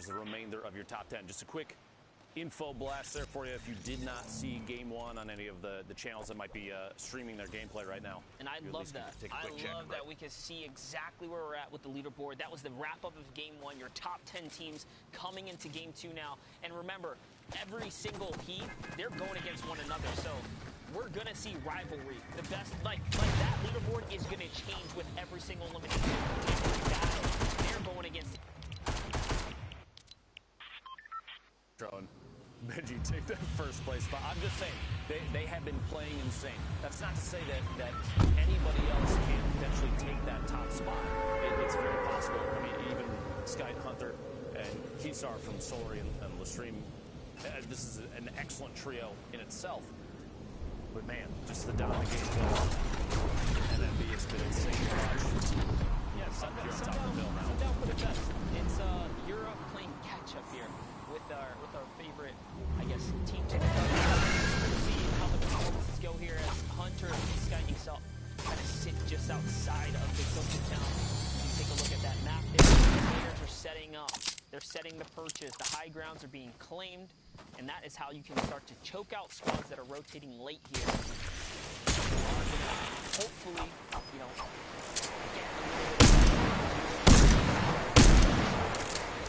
there's the remainder of your top 10. Just a quick info blast there for you if you did not see Game 1 on any of the channels that might be streaming their gameplay right now. And I love that. I love that we can see exactly where we're at with the leaderboard. That was the wrap-up of Game 1, your top 10 teams coming into Game 2 now. And remember, every single heat, they're going against one another. So we're going to see rivalry. The best, like that leaderboard is going to change with every single elimination. Every battle, they're going against... Benji take that first place spot. I'm just saying, they have been playing insane. That's not to say that anybody else can potentially take that top spot. It's very possible. I mean, even Sky Hunter and Keysar from Solary and Lestream, this is an excellent trio in itself. But man, just the down the game and NB has been insane to watch. Yeah, Sundown for the best. It's Europe playing catch up here with our favorite, I guess, team to see how the performances go here as Hunter and Sky himself kind of sit just outside of the Gilson town. You take a look at that map there. The players are setting up. They're setting the perches. The high grounds are being claimed, and that is how you can start to choke out squads that are rotating late here. Hopefully, you know, get a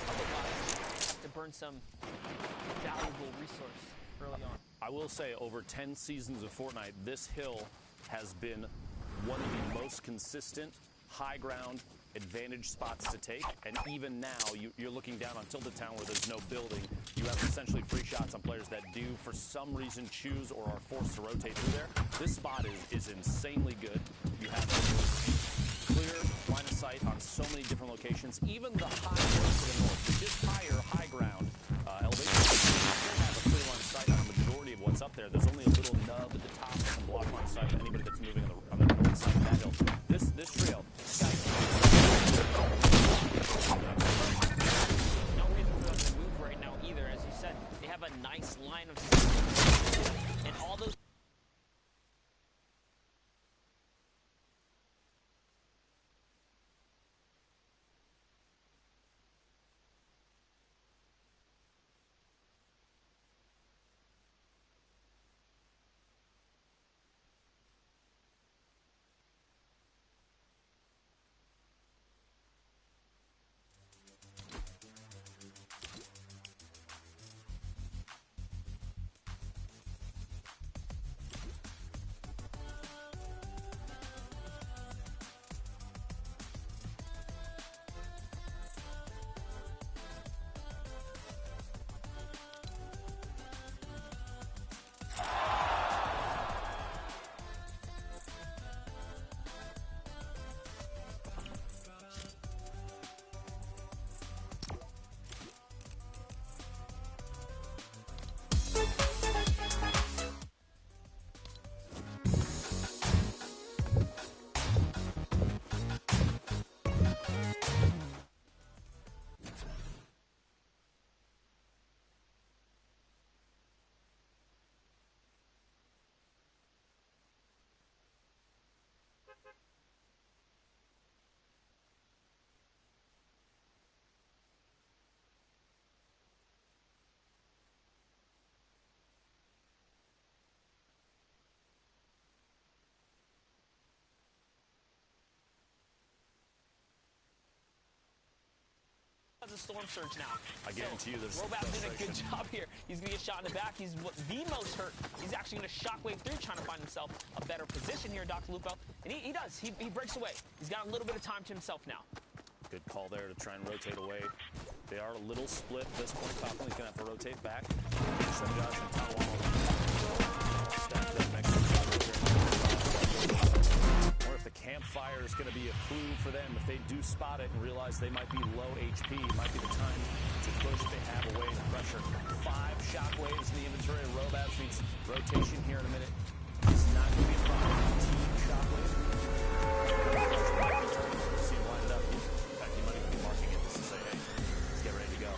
little bit to burn some valuable resource early on. I will say, over 10 seasons of Fortnite, this hill has been one of the most consistent high ground advantage spots to take, and even now you're looking down on Tilted Town where there's no building. You have essentially free shots on players that do for some reason choose or are forced to rotate through there. This spot is insanely good. You have a clear line of sight on so many different locations. Even the high ground to the north, which is high ground elevation, you still have a clear line of sight on the majority of what's up there. There's only a little nub at the top that can block line of sight of anybody that's moving on the north side of that hill. This trio, no reason for them to move right now either. As you said, they have a nice line of sight, and all those. A storm surge now. I guarantee you there's Robab did a good job here. He's going to get shot in the back. He's the most hurt. He's actually going to shockwave through, trying to find himself a better position here, Dr. Lupo. And he does. He breaks away. He's got a little bit of time to himself now. Good call there to try and rotate away. They are a little split at this point. Top Lane's going to have to rotate back. So Josh and Talawal stacked up next to each other. Or if the campfire is going to be a clue for them, if they do spot it and realize they might be low HP, it might be the time to push. They have away the pressure. 5 shockwaves in the inventory. Robab meets rotation here in a minute. It's not going to be a problem. Team shockwave. See him line it up. In fact, you might even be marking it just to say, hey, let's get ready to go.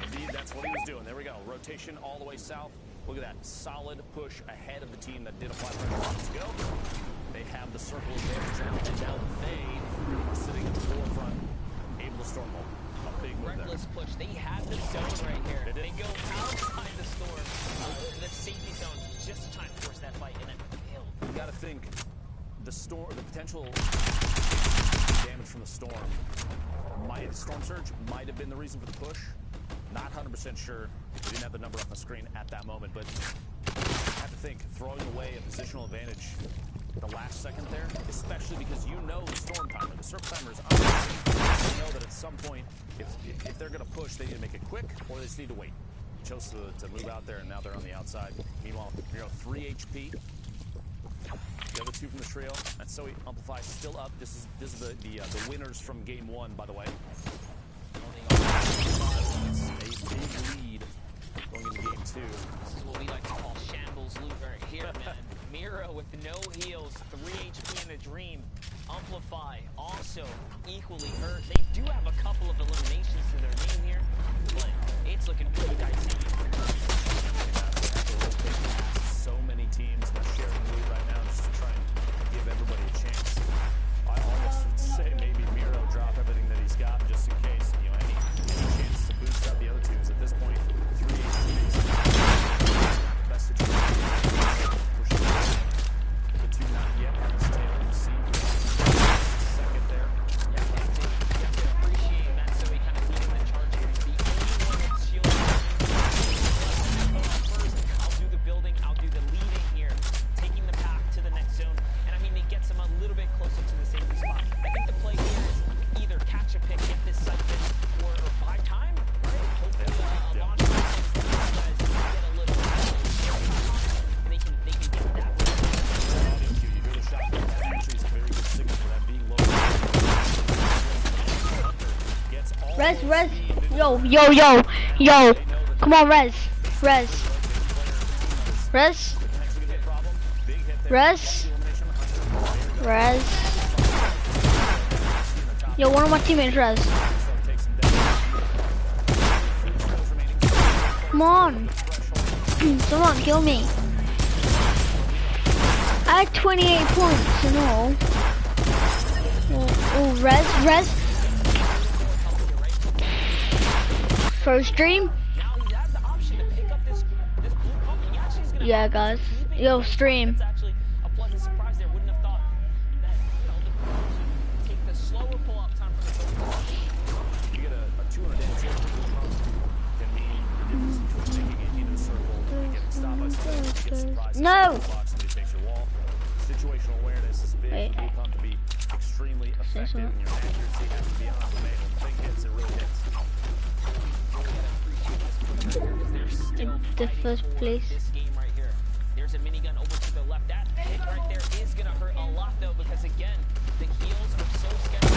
Indeed, that's what he was doing. There we go. Rotation all the way south. Look at that. Solid push ahead of the team that did apply pressure. Let's go. They have the circle advantage now, and now they are sitting at the forefront, able to storm home. reckless push. They had the zone right here. They go outside the storm, the safety zone, just to try and force that fight, and it failed. You got to think the potential damage from the storm surge might have been the reason for the push. Not 100% sure. We didn't have the number up on the screen at that moment, but I have to think throwing away a positional advantage the last second there, especially because you know the storm timer, the circle timer is unbelievable. You know that at some point, if they're going to push, they need to make it quick or they just need to wait. Chose to move out there, and now they're on the outside. Meanwhile, 3 HP. The other 2 from the trio. And so Amplify still up. This is the winners from game 1, by the way. It's a big lead going into game 2. This is what we like to call shambles loot right here, man. Mira with no heals, 3 HP in a dream. Amplify also equally hurt. They do have a couple of eliminations to their name here, but it's looking pretty dicey. So many teams that are sharing loot right now just to try and give everybody a chance. I almost would say maybe Miro drop everything that he's got just in case, any chance to boost out the other teams. At this point, 3 HPs. Best situation. The 2 not yet on his tail. You see second there. Yeah, you have to appreciate that, so he kind of leading the charge here. The only one with shield. First, I'll do the building, I'll do the leading here, taking the path to the next zone. And I mean, it gets them a little bit closer to the safety spot. I think the play here is either catch a pick, get this siphon, or buy time, right? Hopefully, launch get a little and they can get that way. You hear the shot. That actually is a very good signal for them being low. Res. Yo. Come on, Res. Yo, one of my teammates, Res. Come on. Someone kill me. I had 28 points in all. Oh, Res. First stream. Yeah, guys. Yo, stream. It's actually a pleasant surprise there. Wouldn't have thought that, take the slower pull-up time from the You get a 200 damage hit can mean the difference between making it into the circle and getting stopped by somebody. You get surprised. No. Somebody takes your wall. Situational awareness is big. Blue pump to be extremely effective, and your accuracy has to be on the man. When the thing hits, it really hits. The first place. This game right here. There's a minigun over to the left. That hit right there is gonna hurt a lot though, because again, the heals are so sketchy.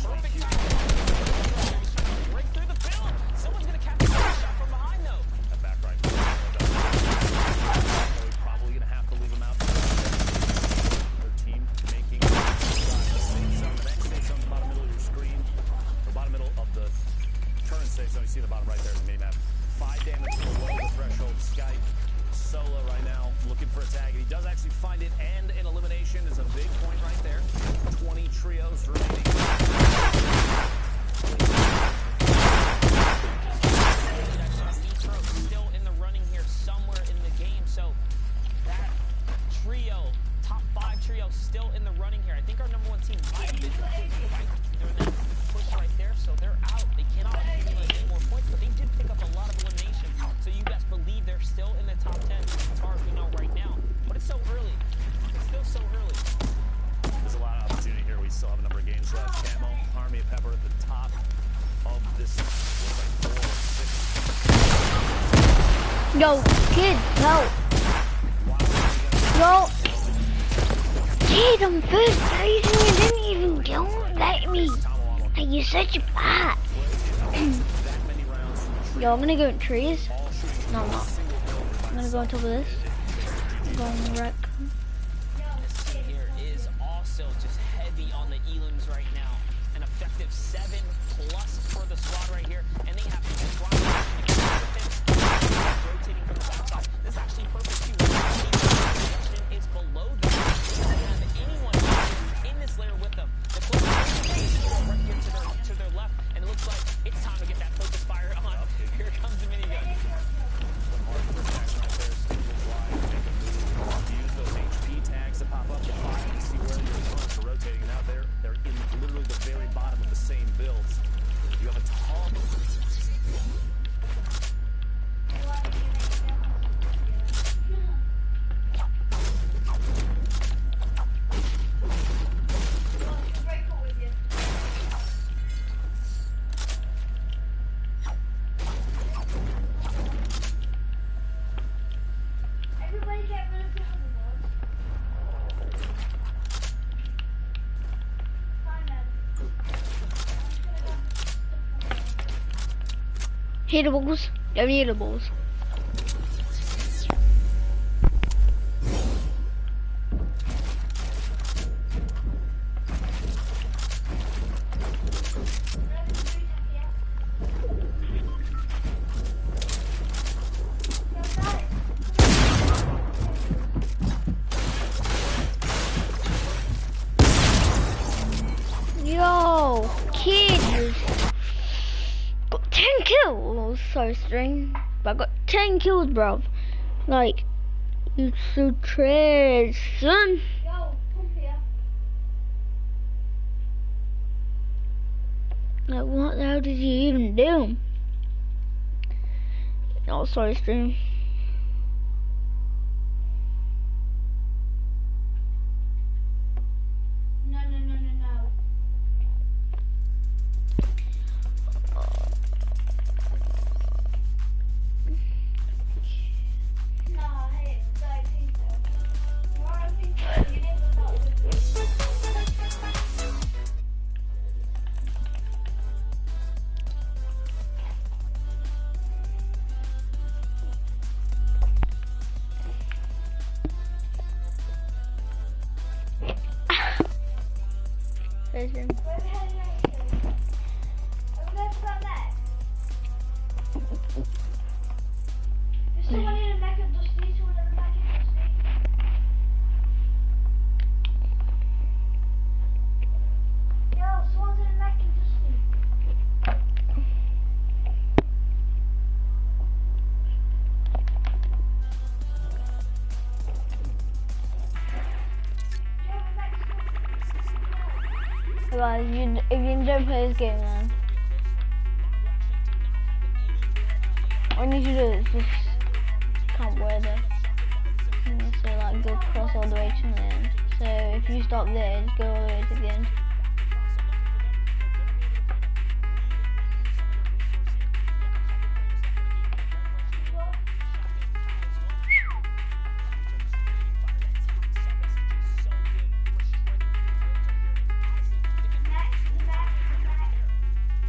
Perfect time. Right through the field. Someone's gonna catch a shot from behind though. That back right. Probably gonna have to leave him out. Their team making the safe zone. The next safe zone, the bottom middle of your screen. The bottom middle of the current safe zone. You see the bottom right there is the mini map. 5 damage below the threshold. Skype solo right now looking for a tag. And he does actually find it, and an elimination is a big point right there. 20 trios remaining. Still in the running here somewhere in the game. So that trio, top 5 trio, still in the running here. I think our number 1 team might have been right during that push right there. So they're out. They cannot accumulate any more points, but they did pick up a lot of eliminations. So you guys believe they're still in the top 10 as far as we know right now. But it's so early. It's still so early. There's a lot of opportunity here. We still have a number of games left. Camo, Army of Pepper at the top of this. Looks like 4 or 6. Yo, kid, help. Yo. Kid, I'm first place and you didn't even don't let me. Like, you're such a bot. Yo, I'm gonna go in trees. No, I'm not. I'm gonna go on top of this. I'm going wreck. This team here is also just heavy on the elims right now. An effective 7+ for the squad right here, and they have to rotating from the backside. This is actually perfect too. The is below them. They don't have anyone in this layer with them. The closest Healables. You have any healables? Yo, kid has got 10 kills. Sorry, string, but I got 10 kills, bro. Like, you so trash, son. Yo, come here. Like, what the hell did you even do? Oh, sorry, stream. No. No, hey, don't think so. No, I think so. You never know. There's him. Where the hell are you going? Over there to that left. There's someone in the back of the street, someone in the back of the street. Yo, someone's in the back of the street. Yo, the back of the street. Guys, if you don't play this game, man, all you need to do is just camp where the so like go cross all the way to the end. So if you stop there, just go all the way to the end.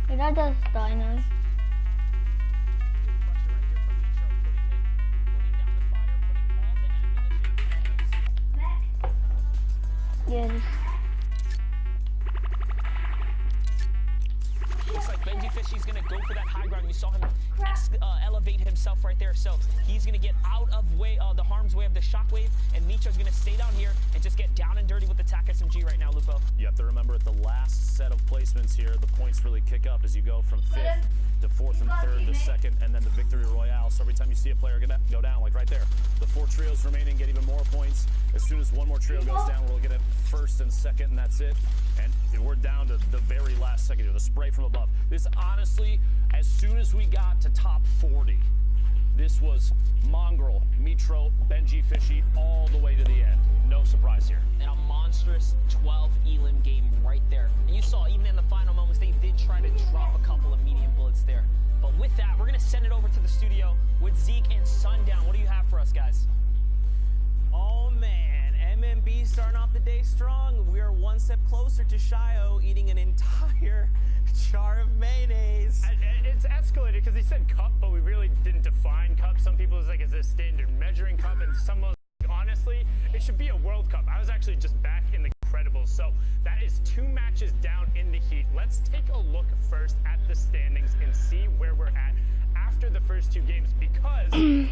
Your dad does die now. Yeah, just Looks like Benji Fishy's gonna go for that high ground. You saw him elevate himself right there, so he's gonna get out of the harm's way of the shockwave, and Micho's gonna stay down here and just get down and dirty with the TAC SMG right now, Lupo. You have to remember at the last set of placements here, the points really kick up as you go from 5th to 4th and 3rd to 2nd, and then the victory royale. So every time you see a player go down, like right there, the 4 trios remaining get even more points. As soon as one more trio goes down, we'll get it 1st and 2nd, and that's it. And we're down to the very last second here, the spray from above. This honestly, as soon as we got to top 40, this was Mongrel, Mitro, Benji Fishy, all the way to the end. No surprise here. And a monstrous 12 elim game right there. And you saw even in the final moments, they did try to drop a couple of medium bullets there. But with that, we're going to send it over to the studio with Zeke and Sundown. What do you have for us, guys? Oh man, MMB starting off the day strong. We are one step closer to Shio eating an entire jar of mayonnaise. It's escalated because he said cup, but we really didn't define cup. Some people it's like it's a standard measuring cup, and some of honestly, it should be a World Cup. I was actually just back in the Incredibles, so that is 2 matches down in the heat. Let's take a look first at the standings and see where we're at after the first 2 games, because I mean,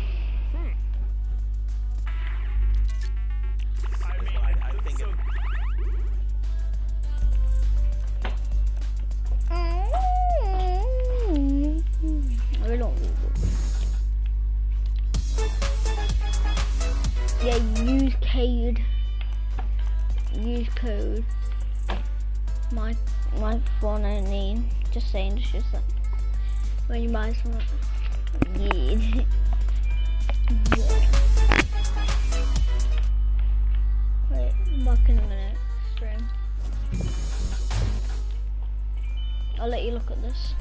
I think so, I don't need it. Yeah, use code. Use code. My phone only. Just saying, just that. When you buy something. Yeah. Wait, I'm back in a minute. Stream. I'll let you look at this.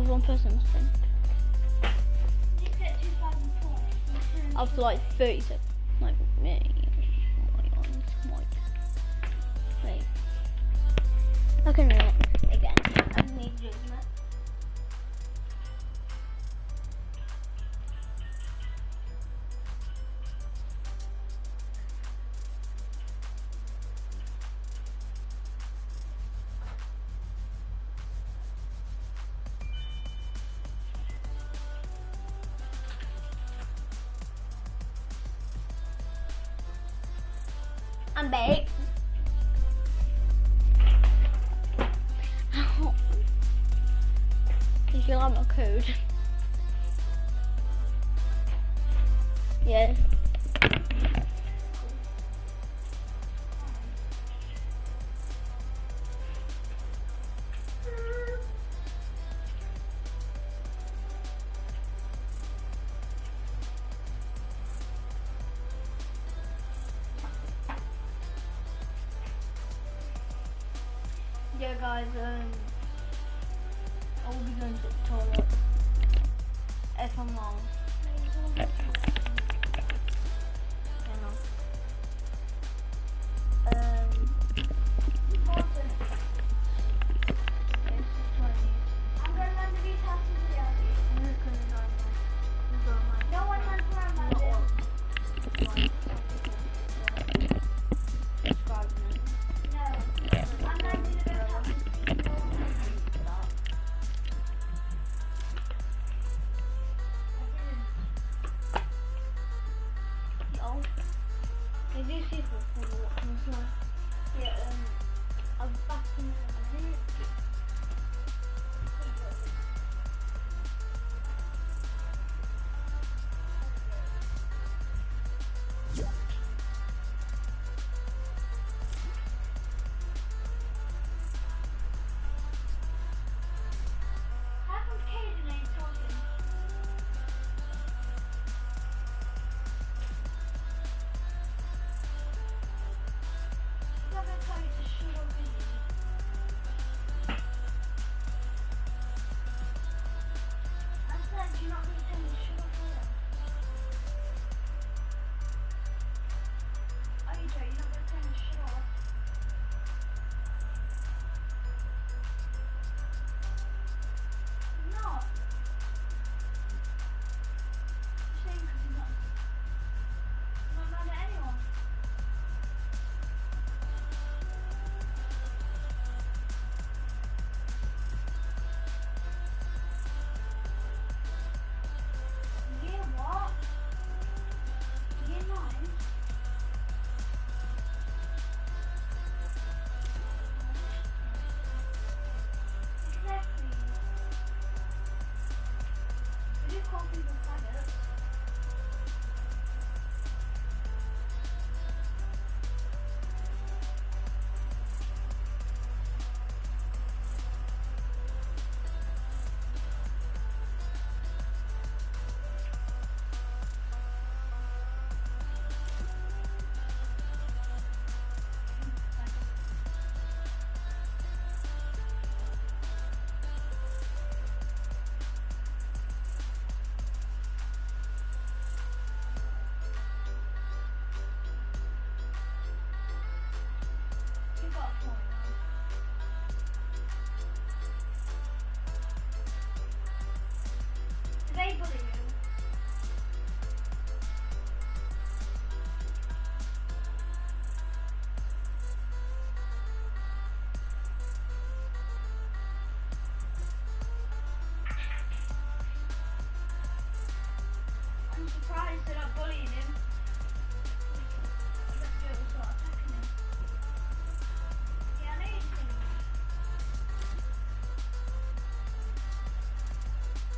with one person, I think. You get 2,000 points. After like 30 seconds. Like me. Wait. Okay, no. Again. I need to do that. I'm baked. Did you like my code? Yeah. Yeah, guys, I will be going to the toilet if I'm wrong. I'm going to run to these houses again. No one runs around my room. No, I'm going to the best house. These people from the watching as well. Yeah, I'm back in a minute. How come Caden ain't talking? He's not going to tell you to shut up, is he? I said you're not going to tell me to shut up, are you? Are you, Joe? You're not going to tell me to shut up? He's not. You're saying because he's not mad at anyone. Year what? Year 9? Exactly. We do call people faggots. You got a point. Do they bully you? I'm surprised they're not bullying him. Let's do it, we'll start attacking him. Yeah, I know you're saying that.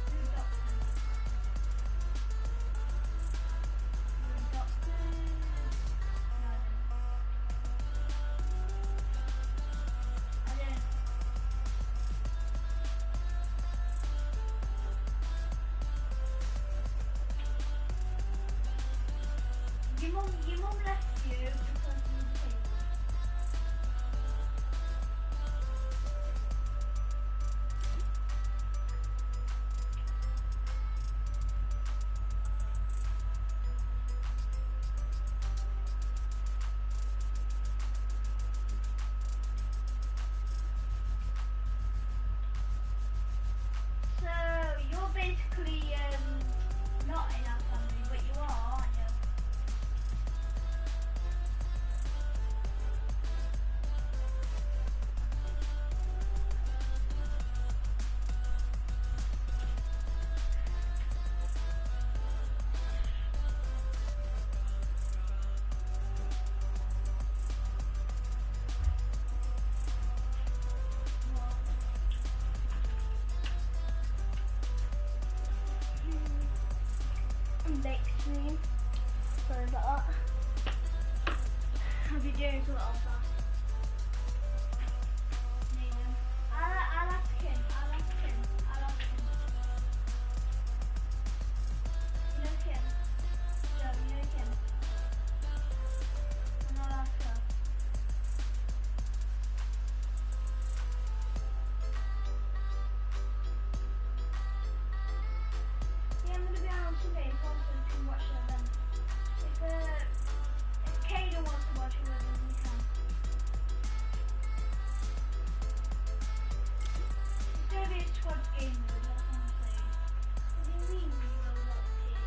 Who adopted him? Who adopted? No, I didn't. Your mum left you because you were single. stream. Sorry about that. I'll be doing something else now. I'll ask him. You know Kim? Joe, you know Kim? And I'll ask her. Yeah, I'm gonna be on Sunday, so you can watch it then. If Kaden wants to watch it, then we can. It's gonna be a squad game mode, that's what I'm saying. What do you mean we don't watch it?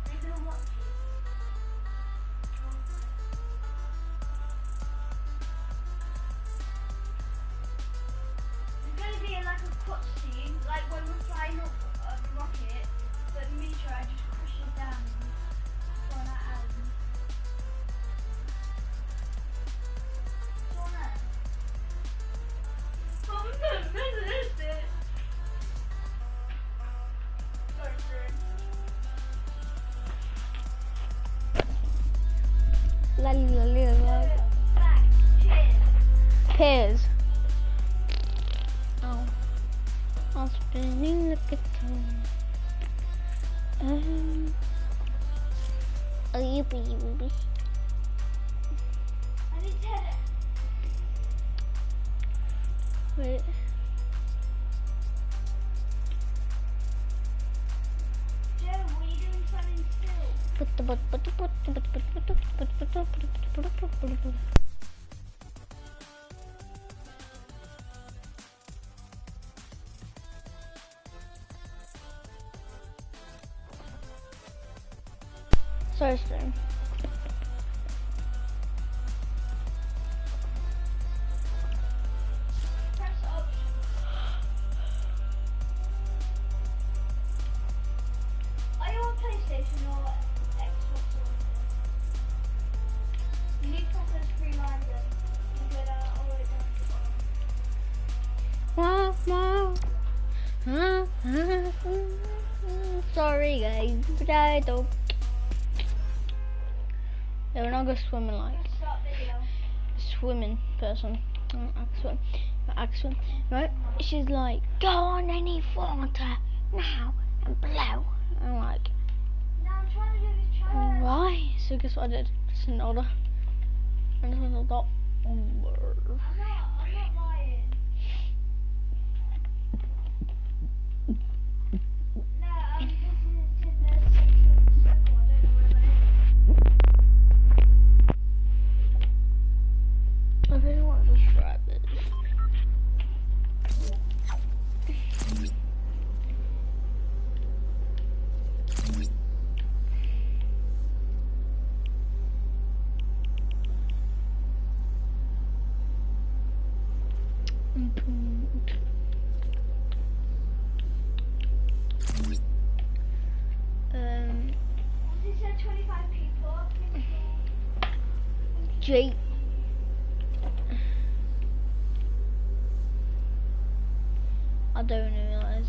They're gonna watch it. There's gonna be like a cutscene, like when we're flying up the rocket, but the meteorite just crashes down on that island. It's on there. Oh, this it. Sorry, sir. La la la la. Back, cheers. Pears. Oh. I'm spinning the guitar. Oh, you baby. I need to head Wait. Joe, what are you doing standing still? Sorry, stream. Press option. Are you on PlayStation or Xbox or you need to press those three lines then. You go down all the way down to the bottom. Sorry, guys, but I don't. Yeah, we're not going swimming like Start video. swimming person. I swim. Right? She's like, go on, I need water now and blow. I'm like, Now I'm trying to do this challenge. why? So guess what I did? Just ignored her. And just went on top. I'm not lying. No, I'm listening to the circle. I don't know where that is. I really want to try this. He said 25 people. Jake. I don't realise.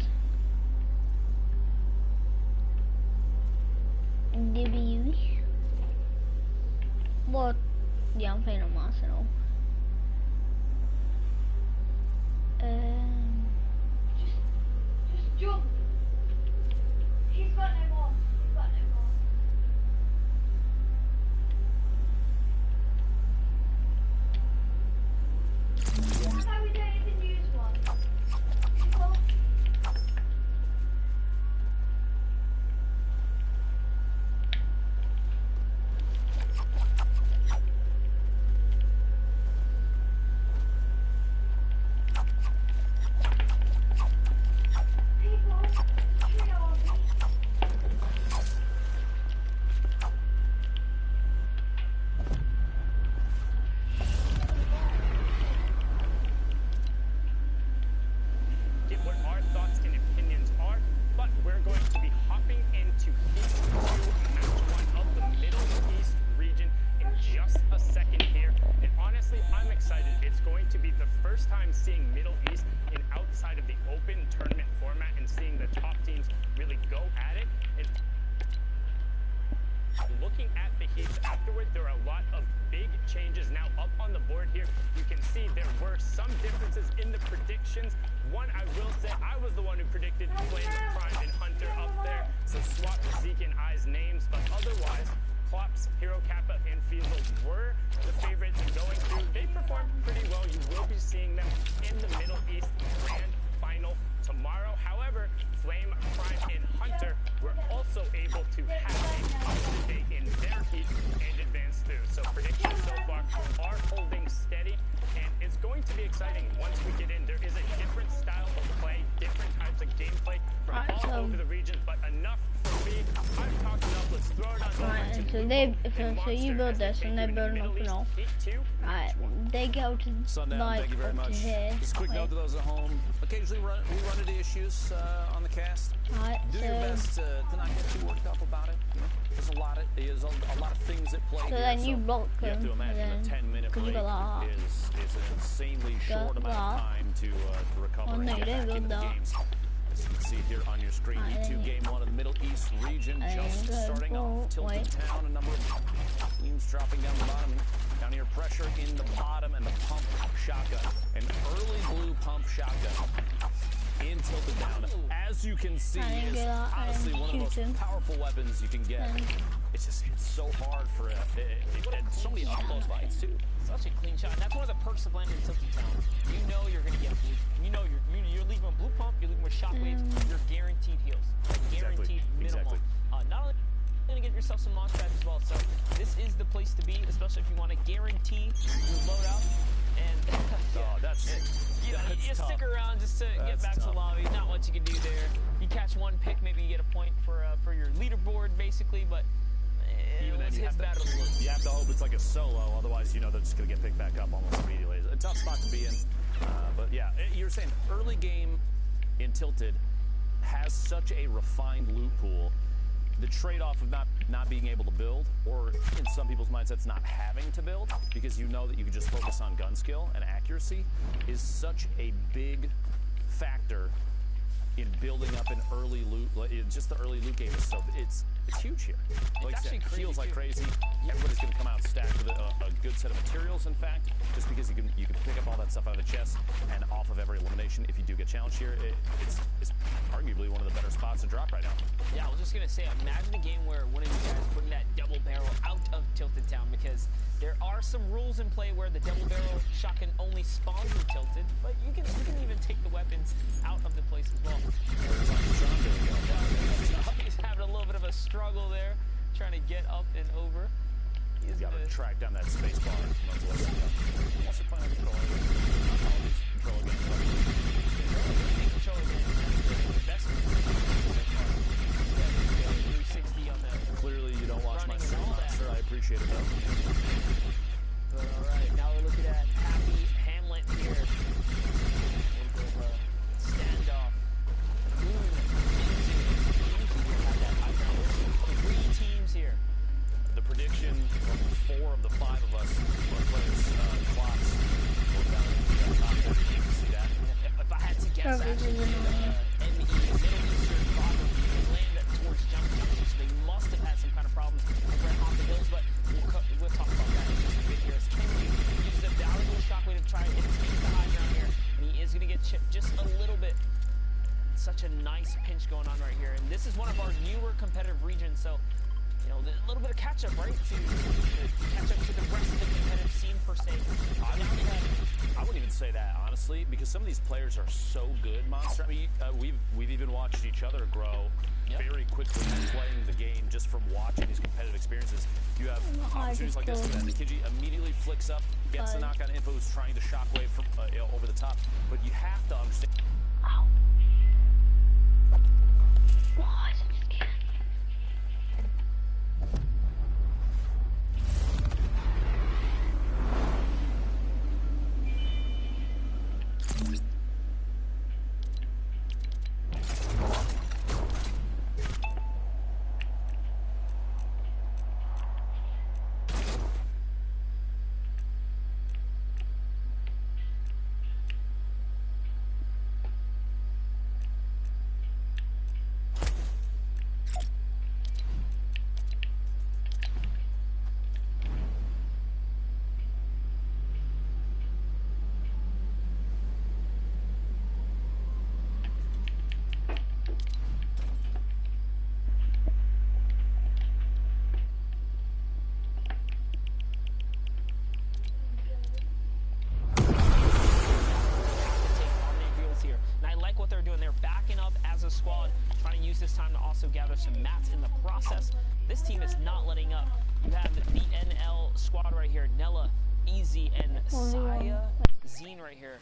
W. What? Yeah, I'm playing on Arsenal. Just jump. He's got no more. He's got no more. That's why we don't even use one. People. People. there are a lot of big changes now up on the board here. You can see there were some differences in the predictions. One, I will say, I was the one who predicted Flame, Prime, and Hunter up there, so swap Zeke and I's names, but otherwise, Klopp's, Hero Kappa, and Fiesel were the favorites going through. They performed pretty well. You will be seeing them in the Middle East Grand Final tomorrow. However, Flame, Prime, and Hunter were also able to have a positive day in their heat and advance through. So predictions so far are holding steady, and it's going to be exciting once we get in. There is a different style of play, different types of gameplay from all over the region, but enough for me. I've talked enough. Let's throw it on. So you build this and they build nothing else. Alright, they go to Sundown, like thank you very up to much. here. Just a quick note to those at home. Occasionally we run into issues on the cast. Alright, Do your best to not get too worked up about it. You know, there's a lot of things at play So here. then you block you have them, to imagine and a then 10-minute because you break got that. is an insanely short amount of time to recover Oh, and no, get you back didn't into the build that. games. As you can see here on your screen, Alright, E2 then Game 1 of the Middle East region just starting off. Tilted Town, a number of teams dropping down the bottom. Down here, pressure in the bottom and the pump shotgun. An early blue pump shotgun in Tilted Town. As you can see, is honestly one of the most powerful weapons you can get. It's just, it's so hard for and so many up-close fights too. Such a clean shot. And that's one of the perks of landing in Tilted Town. You know you're going to get blue. You know you're leaving a blue pump, you're leaving with shockwaves, you're guaranteed heals. Guaranteed minimal. Not only going to get yourself some launch pads as well, so this is the place to be, especially if you want to guarantee your loadout. And you stick around just to get back to the lobby. Not much you can do there. You catch one pick, maybe you get a point for your leaderboard, basically, but even then, you have to hope it's like a solo, otherwise, you know, they're just going to get picked back up almost immediately. It's a tough spot to be in. But yeah, you're saying early game in Tilted has such a refined loot pool. The trade-off of not being able to build, or in some people's mindsets, not having to build, because you know that you can just focus on gun skill and accuracy, is such a big factor in building up an early loot. Just the early loot game is so it's huge here. Like I said, it feels like crazy. Everybody's going to come out stacked with a good set of materials. In fact, just because you can pick up all that stuff out of the chest and off of every elimination. If you do get challenged here, it's arguably one of the better spots to drop right now. Yeah, I was just gonna say, imagine a game where one of you guys putting that double barrel out of Tilted Town, because there are some rules in play where the double barrel shotgun only spawns in Tilted, but you can even take the weapons out of the place as well. He's having a little bit of a struggle there, trying to get up and over. He's got to track down that space bar. Wants to find a control again. Control again. Best. 360 on that. Clearly, you don't watch my stream, Monster. I appreciate it, though. But all right, now we're looking at Happy Hamlet here. Standoff. Three teams here. The prediction from 4 of the 5 of us players, clocks, will down the top there. You can see that. If I had to guess, actually, Middle Eastern bottom land towards junction, so they must have had some kind of problems over on the hills, but we'll talk about that in just a bit here. As Kenji uses a valuable shockwave to try and take the high ground here, and he is going to get chipped just a little bit. Such a nice pinch going on right here, and this is one of our newer competitive regions, so you know, a little bit of catch-up, right, to catch up to the rest of the competitive scene, per se. I wouldn't even say that, honestly, because some of these players are so good, Monster. I mean, we've even watched each other grow very quickly playing the game just from watching these competitive experiences. You have opportunities like this. Kiji immediately flicks up, gets the knock-on info, who's trying to shockwave from over the top. But you have to understand. Ow. Why is it just kidding? squad, trying to use this time to also gather some mats in the process. This team is not letting up. You have the NL squad right here, Nella, Easy, and Saya Zine right here,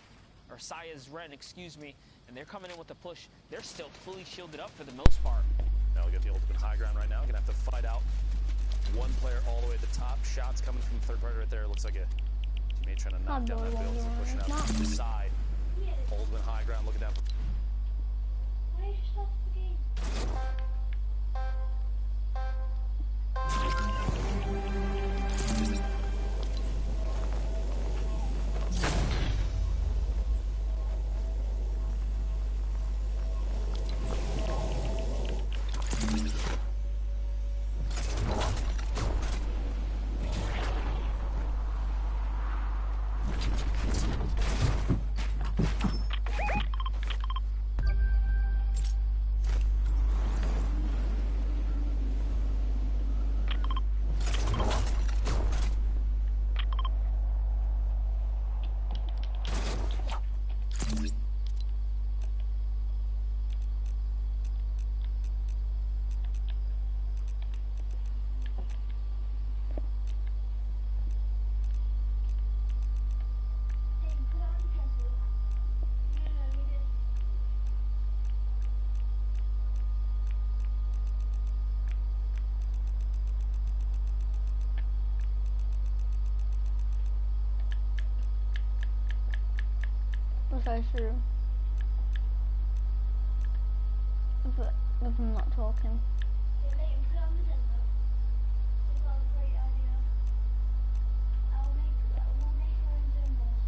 or Saya's Ren, excuse me, and they're coming in with a push. They're still fully shielded up for the most part. Now we got the ultimate high ground right now. Gonna have to fight out one player all the way at the top. Shots coming from third party right there. Looks like a teammate trying to knock down that build. So pushing out to the side. Ultimate high ground looking down. Why did you stop the game? So true. If I'm not talking. Yeah, let him put on the desert. We've got a great idea. We'll make our own zone balls.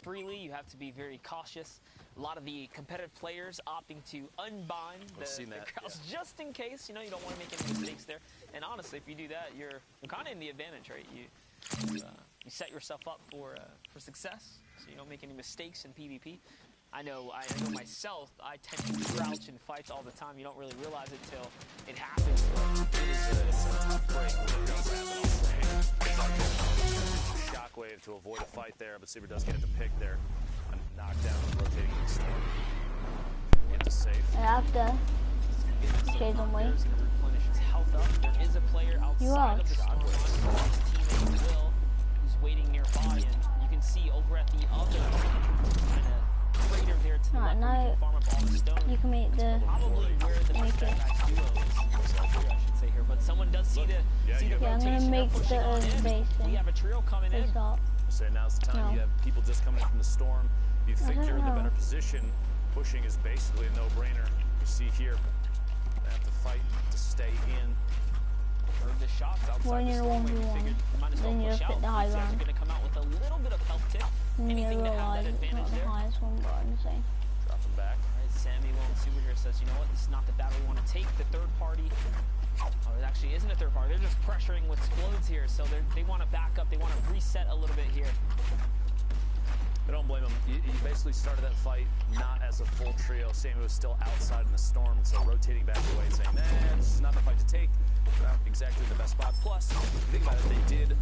Freely, you have to be very cautious. A lot of the competitive players opting to unbind the crowds just in case. You know, you don't want to make any mistakes there. And honestly, if you do that, you're kind of in the advantage, right? You set yourself up for success, so you don't make any mistakes in PvP. I know myself, I tend to crouch in fights all the time. You don't really realize it till it happens. It's a tough break. Shockwave to avoid a fight there, but Saber does get it to pick there. A knockdown, rotating in the storm. Get to safe. I have to. Okay, don't wait. Replenish his health up. There is a player outside of the storm line. His teammate Will, who's waiting nearby, and you can see over at the other kind of crater there to the left, where you can farm up all the stone. You can make the Probably where the best guys duo is, I should say here. But someone does see the I'm gonna make the base. We have a trio coming in. So now's the time. You have people just coming in from the storm. You think you're in the better position. Pushing is basically a no-brainer. You see here, they have to fight to stay in. Heard the shots outside the storm. We figured you might as well push out. The high ground. Going to come out with a little bit of health tip. Anything to have that advantage there. Not the highest one, but I'm saying. Dropping back. All right, Sammy Lone Super here says, you know what? This is not the battle we want to take. The third party. Oh, it actually isn't a third party. They're just pressuring with explodes here, so they want to back up. They want to reset a little bit here. I don't blame him. You basically started that fight not as a full trio. Sammy was still outside in the storm, so rotating back away, saying, nah, this is not the fight to take. Not exactly the best spot. Plus, think about it, they did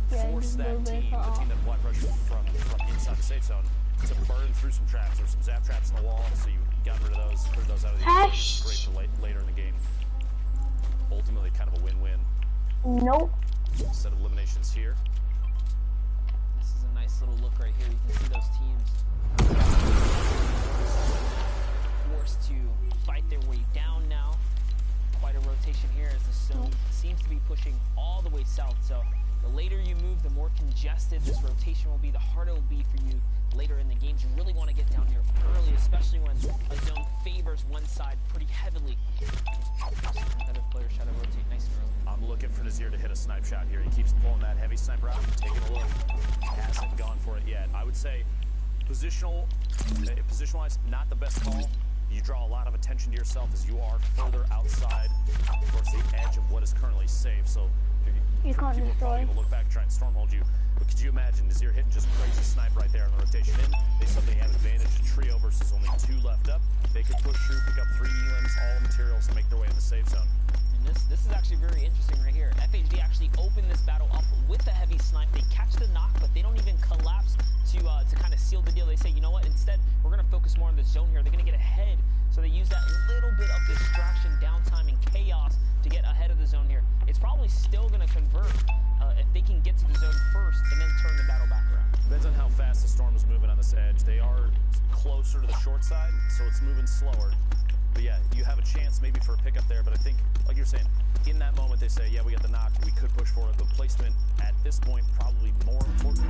force that team, the team that block rushed from inside the safe zone, to burn through some traps. There were some zap traps in the wall, so you got rid of those, cleared those out of the equation. Great for later in the game. Ultimately, kind of a win-win. Nope. Set of eliminations here. This is a nice little look right here. You can see those teams forced to fight their way down now. Quite a rotation here as the stone seems to be pushing all the way south. So the later you move, the more congested this rotation will be, the harder it will be for you later in the games. You really want to get down here early, especially when a zone favors one side pretty heavily. Competitive players try to rotate nice and early. I'm looking for Nazir to hit a snipe shot here. He keeps pulling that heavy sniper out, taking a look. Hasn't gone for it yet. I would say positional-wise, not the best call. you draw a lot of attention to yourself as you are further outside towards the edge of what is currently safe. So You can't people are probably destroy. going to look back and try and stormhold you. But could you imagine, as you're hitting just crazy snipe right there on the rotation in, they suddenly have advantage, a trio versus only 2 left up. They could push through, pick up 3 elims, all the materials, and make their way in the safe zone. And this is actually very interesting right here. FHD actually opened this battle up with the heavy snipe. They catch the knock, but they don't even collapse to kind of seal the deal. They say, you know what, instead, we're going to focus more on the zone here. They're going to get ahead. So they use that little bit of distraction, downtime, and chaos to get ahead of the zone here. It's probably still going to convert if they can get to the zone first and then turn the battle back around. Depends on how fast the storm is moving on this edge. They are closer to the short side, so it's moving slower. But yeah, you have a chance maybe for a pickup there, but I think, like you're saying, in that moment they say, yeah, we got the knock, we could push forward. The placement at this point probably more important.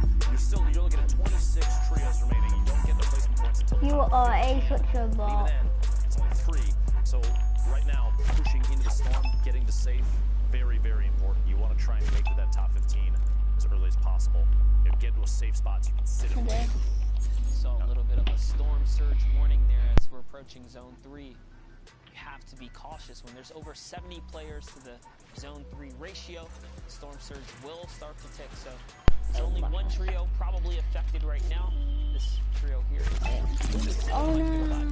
You're looking at 26 trios remaining. You don't get the placement points until the You top are 15. a such a Even bot. then, it's only 3. So right now, pushing into the storm, getting to safe, very, very important. You want to try and make to that top 15 as early as possible. Get to a safe spot so you can sit and wait. So a little bit of a storm surge warning there as we're approaching zone 3. You have to be cautious when there's over 70 players to the zone 3 ratio. Storm surge will start to tick. So there's only one trio probably affected right now. This trio here is Oh no.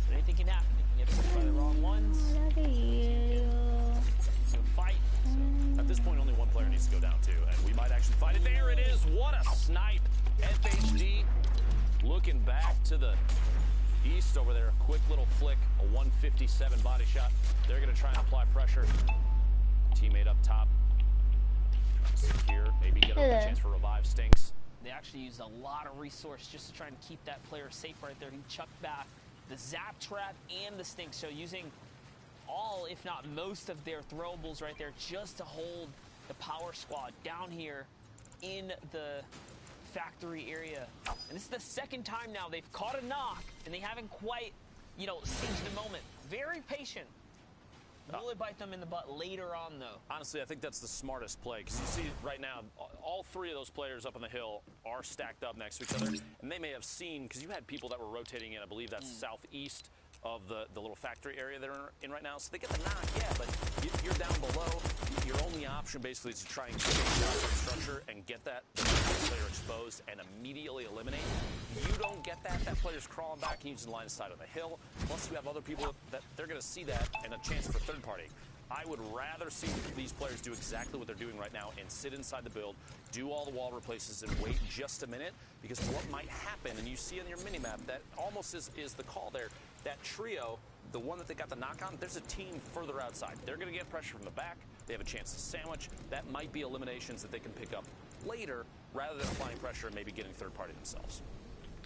But anything can happen. You get pushed by the wrong ones. It's a fight. So At this point, only one player needs to go down too, and we might actually find it. There it is. What a snipe. FHD looking back to the east over there. Quick little flick, a 157 body shot. They're going to try and apply pressure. Teammate up top. Secure. Maybe get a chance for revive. Stinks. they actually used a lot of resource just to try and keep that player safe right there. He chucked back the zap trap and the stink. So using all, if not most, of their throwables right there just to hold the power squad down here in the factory area. And this is the second time now they've caught a knock and they haven't quite, you know, seized the moment. Very patient. Will it bite them in the butt later on, though? Honestly, I think that's the smartest play, because you see right now, all three of those players up on the hill are stacked up next to each other, and they may have seen, because you had people that were rotating in, I believe that's southeast of the little factory area they're in right now, so they get the knock, yeah, but you're down below. Your only option basically is to try and get the structure and get that player exposed and immediately eliminate. You don't get that, that player's crawling back and using line of sight on the hill. Plus you have other people that they're going to see that and a chance for third party. I would rather see these players do exactly what they're doing right now and sit inside the build, do all the wall replaces and wait just a minute, because what might happen, and you see on your minimap, that almost is the call there, that trio, the one that they got the knock on, there's a team further outside. They're going to get pressure from the back. They have a chance to sandwich. That might be eliminations that they can pick up later rather than applying pressure and maybe getting third party themselves.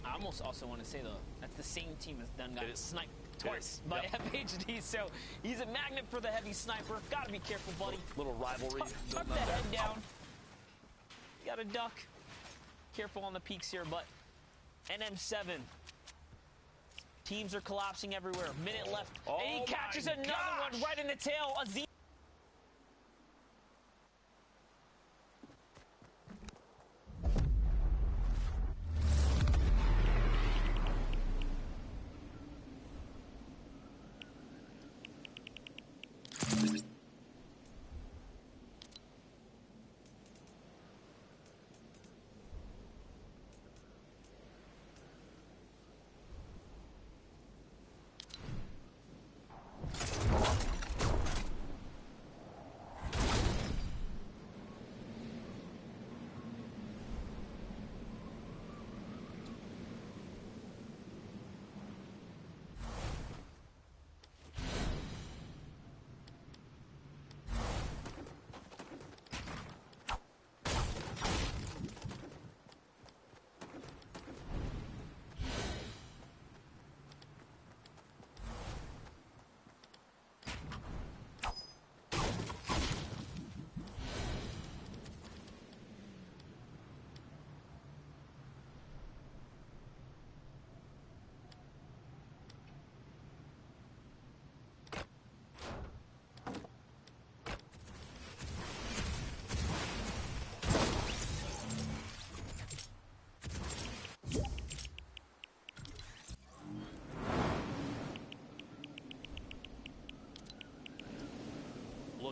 I almost also want to say, though, that's the same team as done got sniped twice by FHD, so he's a magnet for the heavy sniper. Gotta be careful, buddy. Little rivalry. Tuck that head down. You gotta duck. Careful on the peaks here, but NM7. Teams are collapsing everywhere. Minute left. Oh, and he catches another one right in the tail. Azim.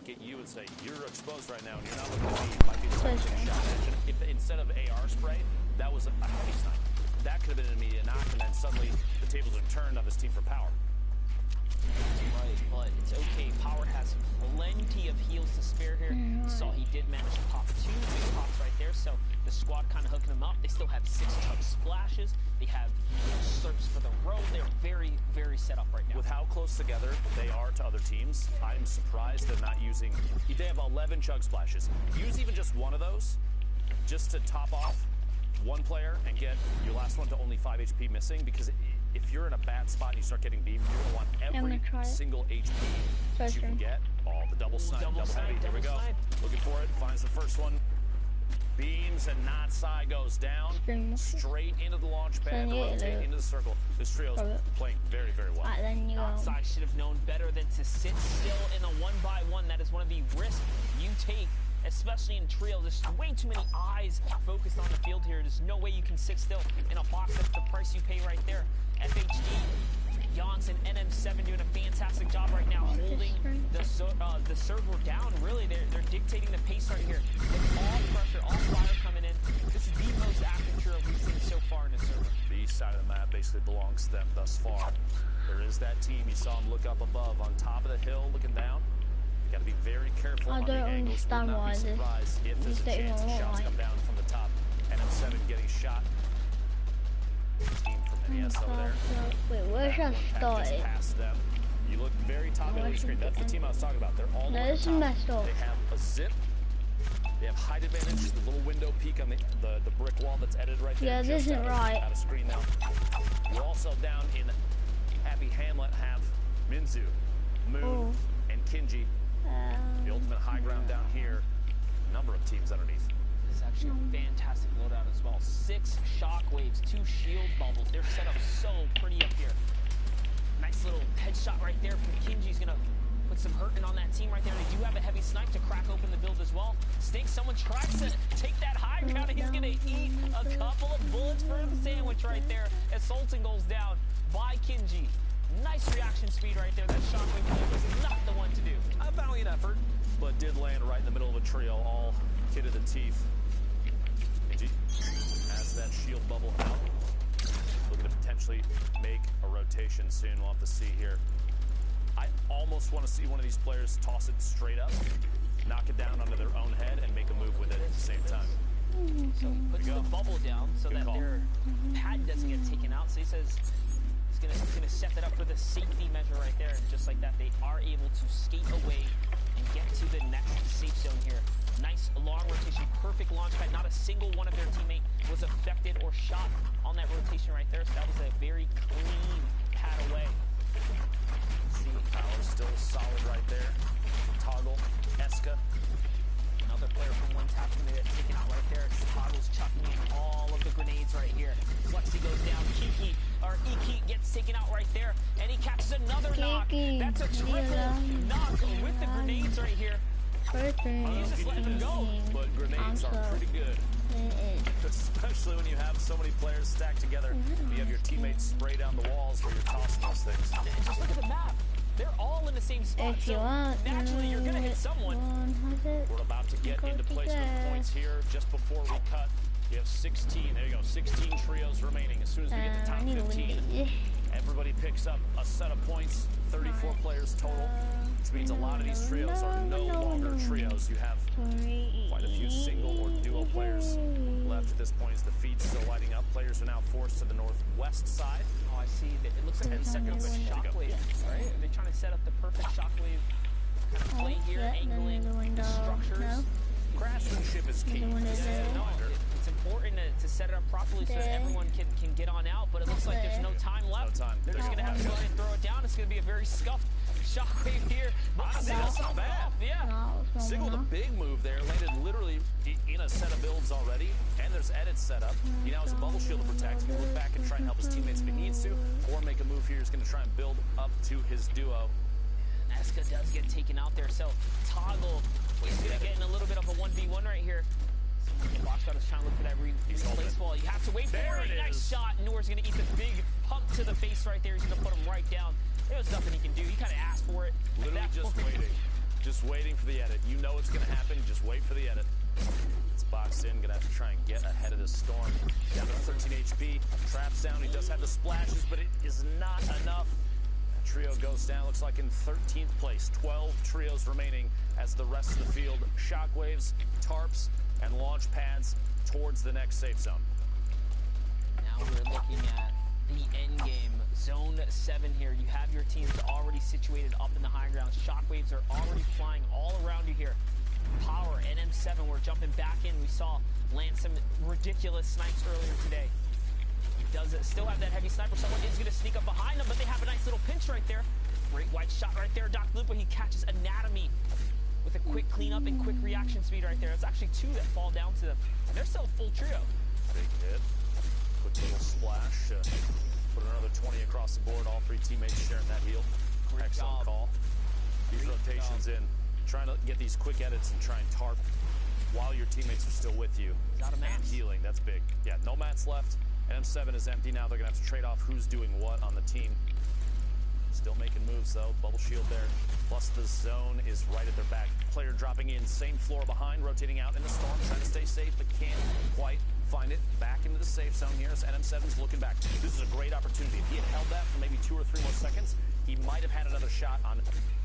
look at you and say, you're exposed right now, and you're not looking at me. Might be the same shot. If instead of AR spray, that was a heavy snipe. That could have been an immediate knock, and then suddenly the tables are turned on this team for Power. Right, but it's okay. Power has plenty of heals to spare here. You saw he did manage to pop 2 big pops right there, so the squad kind of hooking him up. They still have 6 chug splashes. They have slurps for the road. They're very, very set up right now. With how close together they are to other teams, I'm surprised they're not using... They have 11 chug splashes. Use even just one of those just to top off one player and get your last one to only 5 HP missing, because if you're in a bad spot and you start getting beamed, you're going to want every single HP that you can get. Oh, the double snipe, double heavy. Here we go. Looking for it. Finds the first one. Beams and not side goes down. Straight into the launch pad to rotate into the circle. This trio's playing very, very well. Outside should have known better than to sit still in a 1-by-1. That is one of the risks you take, especially in trio. There's way too many eyes focused on the field here. There's no way you can sit still in a box. That's the price you pay right there. FHD, Yonks, and NM7 doing a fantastic job right now, holding the server down. Really, they're dictating the pace right here. With all pressure, all fire coming in. This is the most active trio we've seen so far in the server. The east side of the map basically belongs to them thus far. There is that team. You saw them look up above on top of the hill, looking down. Got to be very careful on the angles. Would not be surprised if there's a chance of shots come down from the top. NM7 getting shot. Team from NES over there. Wait, where's that started? Past them. You look very top of the screen. That's the team I was talking about. They're all the way this is messed up. They have a zip. They have height advantage. The little window peak on the brick wall that's edited right there. Yeah, this isn't right. Out of screen now. We're also down in Happy Hamlet. Have Minzu, Moon, and Kinji. The ultimate high ground down here. Number of teams underneath. This is actually a fantastic loadout as well. 6 shockwaves, 2 shield bubbles. They're set up so pretty up here. Nice little headshot right there from Kinji's gonna put some hurting on that team right there. They do have a heavy snipe to crack open the build as well. Snake, someone tries to take that high ground. He's gonna eat a couple of bullets for the sandwich right there as Sultan goes down by Kinji. Nice reaction speed right there. That shockwave was not the one to do. A valiant effort, but did land right in the middle of a trio, all kid to the teeth. Kinji has that shield bubble out. Looking to potentially make a rotation soon. We'll have to see here. I almost want to see one of these players toss it straight up, knock it down onto their own head, and make a move with it at the same time. So puts the bubble down so that their pad doesn't get taken out. So he says he's gonna set that up for the safety measure right there, and just like that, they are able to skate away and get to the next safe zone here. Nice long rotation, perfect launch pad. Not a single one of their teammate was affected or shot on that rotation right there. So that was a very clean pad away. See, Power still solid right there. Toggle, Eska. Another player from one tap to get taken out right there. Toggle's chucking in all of the grenades right here. Flexi goes down. Iki gets taken out right there, and he catches another knock. That's a triple knock with the grenades right here. He's just letting them go. But grenades are pretty good. Especially when you have so many players stacked together. You have your teammates spray down the walls where you're tossing those things. And just look at the map. They're all in the same spot. If you want, naturally, you're going to hit someone. We're about to get into placement points here. Just before we cut, you have 16. There you go. 16 trios remaining. As soon as we get to top 15, everybody picks up a set of points. 34 players total, which means a lot of these trios are no longer trios. You have quite a few single or duo players left at this point as the feed's still lighting up. Players are now forced to the northwest side. Oh, I see. It looks like 10 seconds of shockwave, right? Are they trying to set up the perfect shockwave kind of play here, angling the structures? Craftsmanship is key. It's important to set it up properly so that everyone can get on out, but it looks like there's no time left. They're just going to have to go ahead and throw it down. It's going to be a very scuffed shockwave here. Honestly, that's not bad. Sigel with a big move there, landed literally in a set of builds already, and there's edits set up. He now has a bubble shield to protect. He can look back and try and help his teammates if he needs to, or make a move here. He's going to try and build up to his duo. Eska does get taken out there, so Toggle is going to get in a little bit of a 1v1 right here. The box shot is trying to look for that replace wall. You have to wait for it. Nice shot. Noor's going to eat the big pump to the face right there. He's going to put him right down. There's nothing he can do. He kind of asked for it. Literally just waiting. Just waiting for the edit. You know it's going to happen. Just wait for the edit. It's boxed in. Going to have to try and get ahead of this storm. Down to 13 HP. Traps down. He does have the splashes, but it is not enough. That trio goes down. Looks like in 13th place. 12 trios remaining as the rest of the field shockwaves, tarps, and launch pads towards the next safe zone. Now we're looking at the end game. Zone 7 here. You have your teams already situated up in the high ground. Shockwaves are already flying all around you here. Power, NM7, we're jumping back in. We saw land some ridiculous snipes earlier today. He does still have that heavy sniper. Someone is going to sneak up behind him, but they have a nice little pinch right there. Great white shot right there. Doc Lupo, he catches Anatomy with a quick cleanup and quick reaction speed right there. It's actually 2 that fall down to them. And they're still a full trio. Big hit. Quick little splash. Put another 20 across the board. All 3 teammates sharing that heal. Excellent call. These rotations in. Trying to get these quick edits and try and tarp while your teammates are still with you. And healing. That's big. Yeah, no mats left. NM7 is empty now. They're going to have to trade off who's doing what on the team. Still making moves, though. Bubble shield there. Plus, the zone is right at their back. Player dropping in. Same floor behind. Rotating out in the storm. Trying to stay safe, but can't quite find it. Back into the safe zone here as NM7's looking back. This is a great opportunity. If he had held that for maybe 2 or 3 more seconds, he might have had another shot on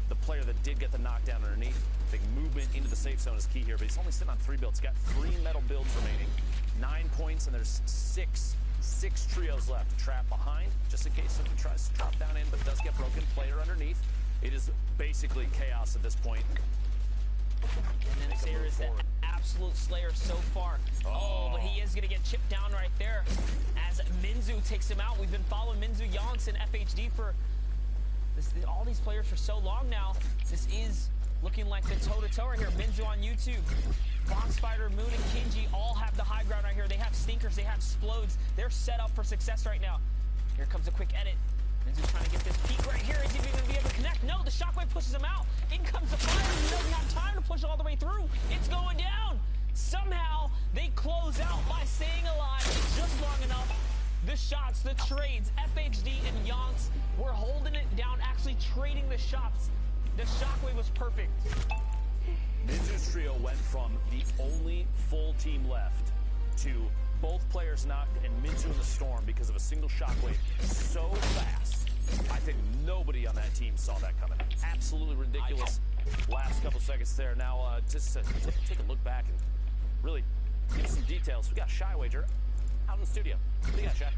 the player that did get the knockdown underneath. Big movement into the safe zone is key here, but he's only sitting on 3 builds. He's got 3 metal builds remaining. 9 points, and there's 6 trios left. Trap behind, just in case somebody tries to drop down in, but does get broken. Player underneath. It is basically chaos at this point. And then Sayer is the absolute slayer so far. Oh, but he is going to get chipped down right there as Minzu takes him out. We've been following Minzu, Yonks, and FHD for all these players for so long now. This is looking like the toe-to-toe right here. Minzu on YouTube. Foxfighter, Moon, and Kinji all have the high ground right here. They have stinkers, they have explodes. They're set up for success right now. Here comes a quick edit. Minzu's trying to get this peek right here. Is he going to be able to connect? No, the shockwave pushes him out. In comes the fire. He doesn't have time to push all the way through. It's going down. Somehow, they close out by staying alive just long enough. The shots, the trades, FHD and Yonks were holding it down, actually trading the shots. The shockwave was perfect. Minzu's trio went from the only full team left to both players knocked and Minzu in the storm because of a single shockwave so fast. I think nobody on that team saw that coming. Absolutely ridiculous. Last couple seconds there. Now, just to take a look back and really give some details. We got Shy Wager out in the studio. What do you got, Shy?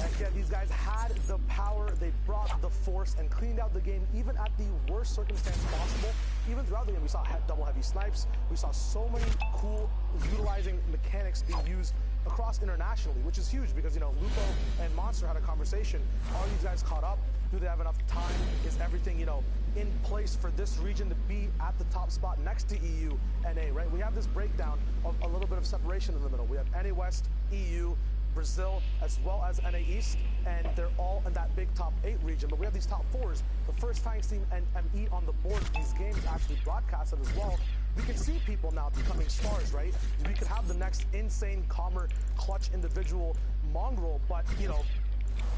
And again, these guys had the power, they brought the force and cleaned out the game even at the worst circumstance possible. Even throughout the game, we saw double heavy snipes. We saw so many cool utilizing mechanics being used across internationally, which is huge because, you know, Lupo and Monster had a conversation. Are these guys caught up? Do they have enough time? Is everything, you know, in place for this region to be at the top spot next to EU, NA, right? We have this breakdown of a little bit of separation in the middle. We have NA West, EU, Brazil, as well as NA East, and they're all in that big top 8 region. But we have these top 4s. The first Fangs team and ME on the board. These games actually broadcasted as well. We can see people now becoming stars, right? We could have the next insane, calmer, clutch individual mongrel, but, you know,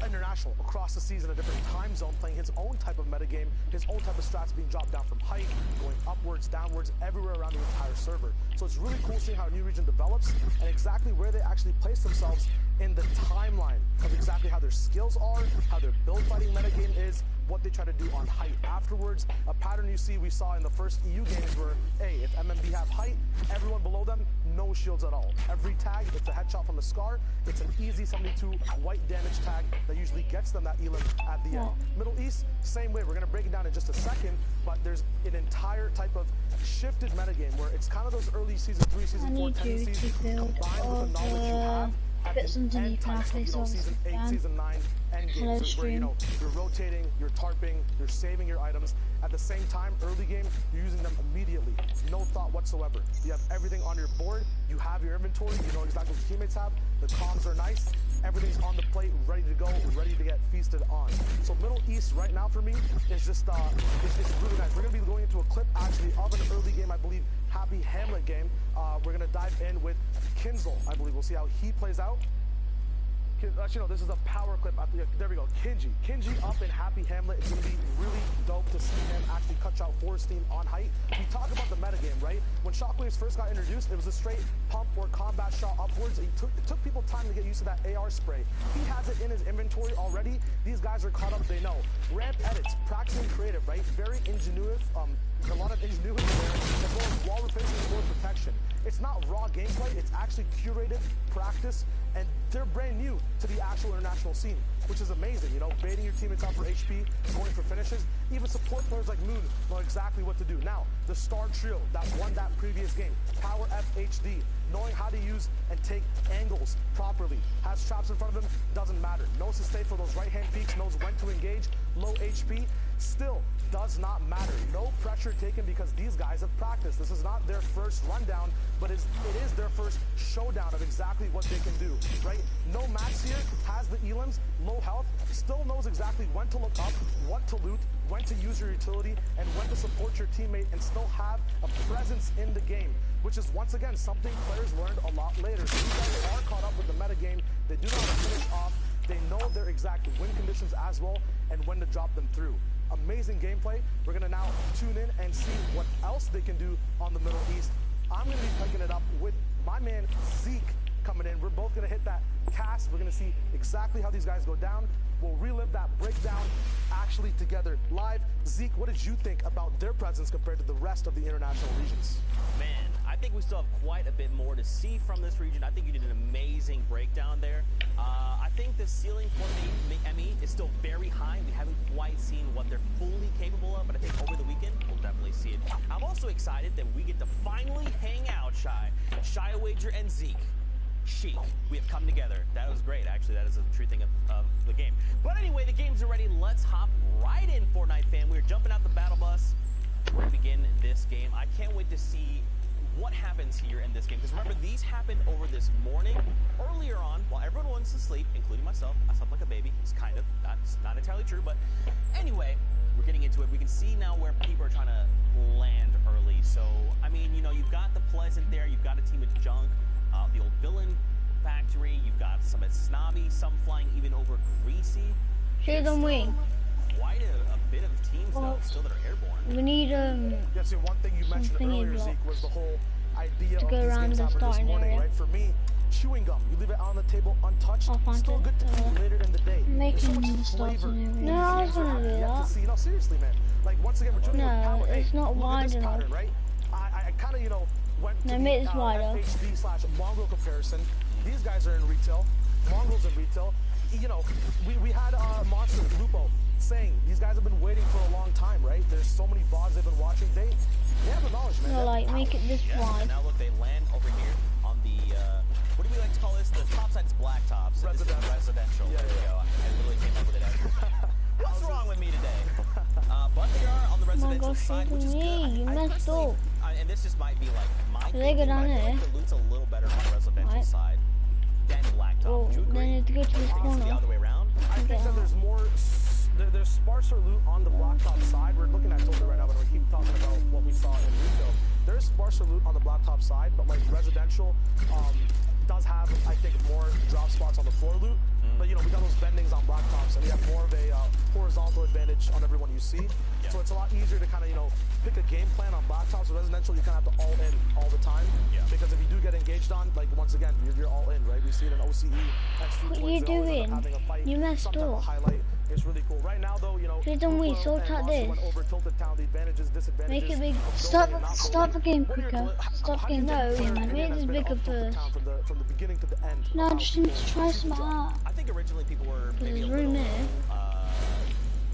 international, across the season, a different time zone, playing his own type of metagame, his own type of strats being dropped down from height, going upwards, downwards, everywhere around the entire server. So it's really cool seeing how a new region develops and exactly where they actually place themselves in the timeline of exactly how their skills are, how their build fighting metagame is, what they try to do on height afterwards. A pattern we saw in the first EU games where, hey, if MMB have height, everyone below them, no shields at all. Every tag, it's a headshot from a scar. It's an easy 72 white damage tag that usually gets them that elim at the end. Middle East, same way. We're going to break it down in just a second, but there's an entire type of shifted metagame where it's kind of those early season 3, season 4 tendencies combined with the knowledge you have at the end types of, you know, season 8, season 9 end games where, you know, you're rotating, you're tarping, you're saving your items. At the same time, early game, you're using them immediately. No thought whatsoever. You have everything on your board. You have your inventory. You know exactly what your teammates have. The comms are nice. Everything's on the plate, ready to go, ready to get feasted on. So Middle East right now for me is just, it's really nice. We're going to be going into a clip actually of an early game, I believe, Happy Hamlet game. We're going to dive in with Kinzel, I believe. We'll see how he plays out. Actually, no, this is a power clip. There we go. Kinji up in Happy Hamlet. It's going to be really dope to see him actually watch out Force team on height. We talk about the metagame, right? When Shockwaves first got introduced, it was a straight pump or combat shot upwards. It took people time to get used to that AR spray. He has it in his inventory already. These guys are caught up, they know. Ramp edits, practicing creative, right? Very ingenuitive, a lot of ingenuity there, as well as wall replacement and wall protection. It's not raw gameplay, it's actually curated practice, and they're brand new to the actual international scene, which is amazing, you know, baiting your teammates up for HP, going for finishes. Even support players like Moon know exactly what to do. Now, the star trio that won that previous game, Power FHD, knowing how to use and take angles properly, has traps in front of him, doesn't matter. Knows to stay for those right-hand peaks, knows when to engage, low HP, still does not matter. No pressure taken because these guys have practiced. This is not their first rundown, but it is their first showdown of exactly what they can do, right? No Max here, has the elims, low health, still knows exactly when to look up, what to loot, when to use your utility, and when to support your teammate and still have a presence in the game, which is once again something players learned a lot later. So these guys are caught up with the meta game. They do not finish off. They know their exact win conditions as well and when to drop them through. Amazing gameplay. We're going to now tune in and see what else they can do on the Middle East. I'm going to be picking it up with my man Zeke coming in. We're both going to hit that cast. We're going to see exactly how these guys go down. We'll relive that breakdown actually together live. Zeke, what did you think about their presence compared to the rest of the international regions? Man, I think we still have quite a bit more to see from this region. I think you did an amazing breakdown there. I think the ceiling for the ME is still very high. We haven't quite seen what they're fully capable of, but I think over the weekend, we'll definitely see it. I'm also excited that we get to finally hang out, Shy Wager and Zeke. Sheik, we have come together. That was great, actually. That is a true thing of the game. But anyway, the games are ready. Let's hop right in, Fortnite fan. We're jumping out the battle bus. We're going to begin this game. I can't wait to see what happens here in this game. Because remember, these happened over this morning. Earlier on, while everyone wants to sleep, including myself, I slept like a baby. It's kind of, not entirely true. But anyway, we're getting into it. We can see now where people are trying to land early. So, I mean, you know, you've got the Pleasant there. You've got a team of Junk. The old villain factory, you've got some at Snobby, some flying even over Greasy. Shoot them wing. Quite a bit of teams though, still that are airborne. We need Yeah, see, one thing you mentioned earlier, Zeke, was the whole idea of go these around games the happening this starting morning, area. right? For me, chewing gum, you leave it on the table untouched, still good to eat later in the day. There's so much flavor in these No, I was games gonna that do you have that. to see. No, seriously, man. Like, once again, we're doing No, with power. it's Hey, not look at wide this enough. pattern, right? I kind of, you know, went to No, the make this wider. FHD/Mongrel comparison. These guys are in retail. Mongrel's in retail. You know, we had Monster, Lupo, saying these guys have been waiting for a long time, right? There's so many VODs they've been watching. They have the knowledge, man. No, like, make it this wide. And now look, they land over here on the, what do we like to call this? The top side is blacktops. So this is residential. Yeah, there we go. I literally came up with it. What's wrong with me today? But they are on the residential side, which is good. You messed up. And this just might be like my They go thinking, down but I feel here. like the loot's a little better on the residential side than blacktop. Oh, Would you agree? then it's go to I this think it's the corner. other way around. I think that there's more, there's sparser loot on the blacktop side. We're looking at Tilda right now, but we keep talking about what we saw in retail. There's sparser loot on the blacktop side, but like residential does have, I think, more drop spots on the floor loot. But, you know, we got those bendings on blacktops, and we have more of a horizontal advantage on everyone you see. Yeah. So it's a lot easier to kind of, you know, pick a game plan on blacktops. With residential, you kind of have to all in all the time. Yeah. Because if you do get engaged on, like, once again, you're all in, right? We see it in OCE. What are you doing? You messed up. Highlight. It's really cool. Right now, though, you know, Please don't wait, Lupo sort and out Monster this. went over Tilted Town, the advantages, disadvantages. Make it big. of going Stop, and not stop the going. game What are your quicker. gl- Stop how the do you game. think No, player man, opinion make has this been bigger of Tilted first. Town from the beginning to the end? No, of I how just need to people try see some the job? art. I think originally people were maybe a There's room little there.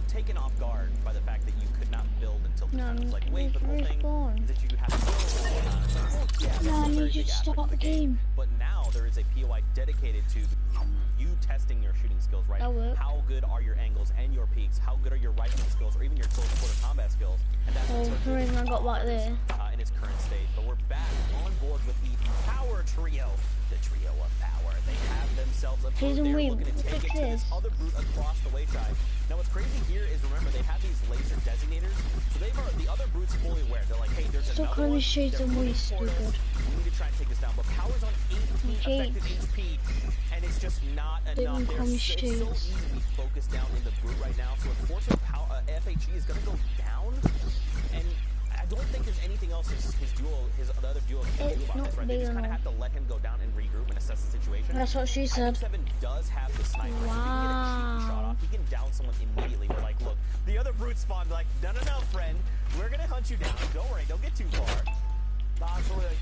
taken off guard by the fact that you could not build until the No, time. It's like, wait, it's but the whole thing respawn. is that you have to build. Yeah, No, I that's a need very you big to aspect stop of the the game. But now there is a POI dedicated to you testing your shooting skills, right? That works. How good are your angles and your peaks? How good are your rifling skills or even your close quarter combat skills? And that's Oh, the reason I got back there. in its current state. But we're back on board with the Power Trio. The trio of power. They have themselves a brute. Season They're win. looking to take Fix it to this this. other brute across the wayside. Now what's crazy here is, remember, they have these laser designators. So they've the other brute's fully aware. They're like, hey, there's Stop another calling one. me shades They're and moving waste, toward us. stupid. We need to try and take this down. But Power's on 18 Shades. effective HP. And it's just not They enough. won't call me It's so shades. easy to be focused down in the brute right now. So unfortunately, FHE is going to go down. And I don't think there's anything else the other duo can do about this, right? They just kind of have to let him go down and regroup and assess the situation. That's what she said. 7 does have the sniper. So if he can get a cheeky shot off, he can down someone immediately. We're like, look, the other brute spawned like, no, friend. We're going to hunt you down. Don't worry. Don't get too far. Absolutely. Like,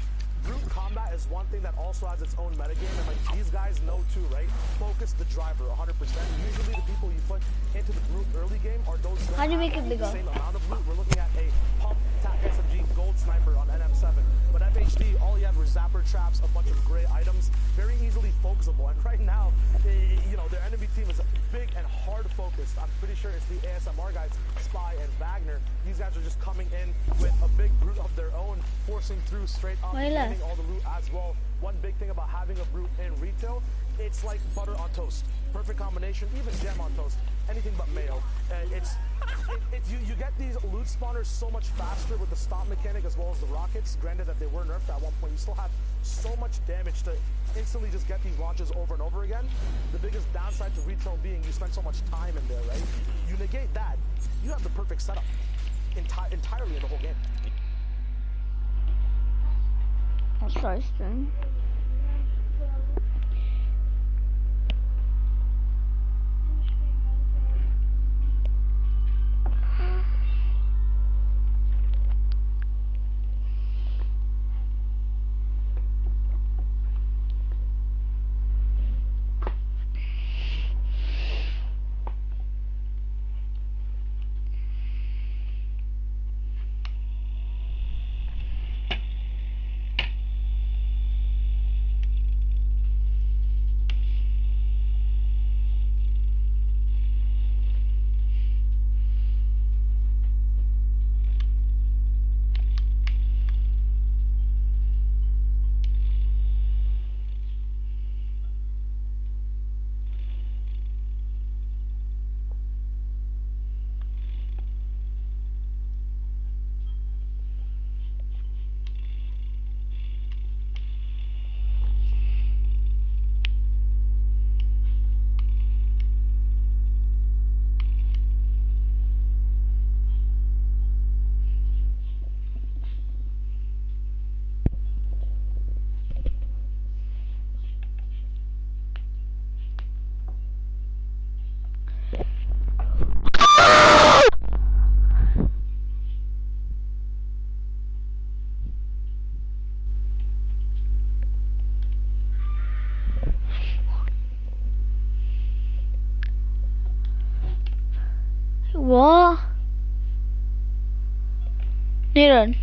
brute combat is one thing that also has its own metagame, and like these guys know too, right? Focus the driver 100%. Usually the people you put into the brute early game are those that How do you make have it bigger? the same amount of loot. We're looking at a pump tac SMG gold sniper on NM7. But FHD, all you have are zapper traps, a bunch of gray items, very easily focusable. And right now, you know, their enemy team is big and hard focused. I'm pretty sure it's the ASMR guys, Spy and Wagner. These guys are just coming in with a big brute of their own, forcing through straight up, getting all the loot as well. One big thing about having a brute in retail, it's like butter on toast. Perfect combination, even jam on toast. Anything but mayo. You get these loot spawners so much faster with the stomp mechanic as well as the rockets. Granted that they were nerfed at one point, you still have so much damage to instantly just get these launches over and over again. The biggest downside to retail being you spend so much time in there, right? You negate that, you have the perfect setup entirely in the whole game. That's so strange. What? Niran.